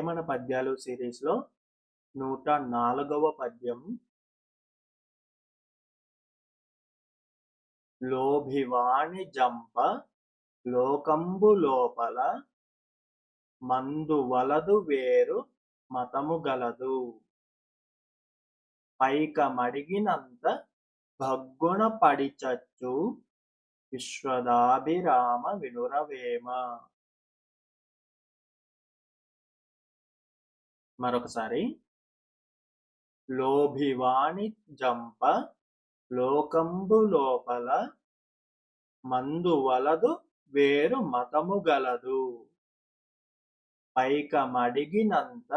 వేమన పద్యాలు సిరీస్లో 104వ పద్యం. లోభివాణి జంప లోకంబు లోపల మందు వలదు వేరు మతము గలదు. పైక మడిగినంత భగ్గున పడిచచ్చు విశ్వదాభిరామ వినురవేమ. మరొకసారి. లోభివాణి జంప లోకంబు లోపల మందు వలదు వేరు మతము గలదు. పైక మడిగినంత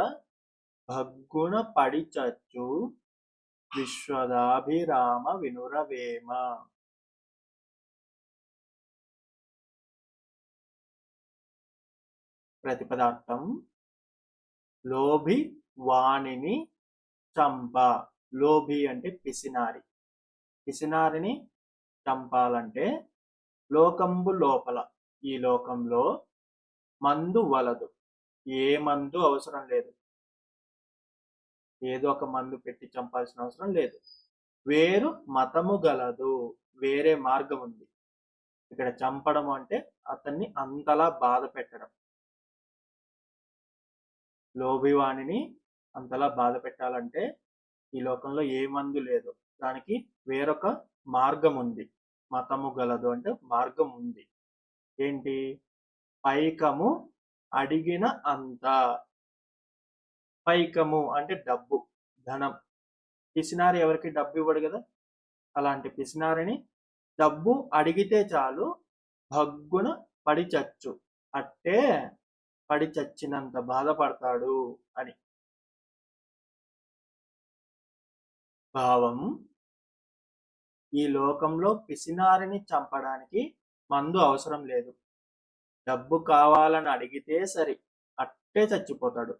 భగ్గున పడిచచ్చు విశ్వదాభిరామ వినురవేమ. ప్రతిపదార్థం. లోభి వాణిని చంప. లోభి అంటే పిసినారి. పిసినారిని చంపాలంటే లోకంబు లోపల, ఈ లోకంలో మందు వలదు, ఏ మందు అవసరం లేదు, ఏదో ఒక మందు పెట్టి చంపాల్సిన అవసరం లేదు. వేరు మతము గలదు, వేరే మార్గం ఉంది. ఇక్కడ చంపడం అంటే అతన్ని అంతలా బాధ పెట్టడం. లోభివాణిని అంతలా బాధ పెట్టాలంటే ఈ లోకంలో ఏ మందు లేదు, దానికి వేరొక మార్గం ఉంది. మతము గలదు అంటే మార్గం ఉంది. ఏంటి? పైకము అడిగిన అంత. పైకము అంటే డబ్బు, ధనం. పిసినారి ఎవరికి డబ్బు ఇవ్వడు కదా, అలాంటి పిసినారిని డబ్బు అడిగితే చాలు భగ్గున పడి చచ్చు, అట్టే పడి చచ్చినంత బాధపడతాడు అని భావం. ఈ లోకంలో పిసినారిని చంపడానికి మందు అవసరం లేదు. డబ్బు కావాలని అడిగితే సరి, అట్టే చచ్చిపోతాడు.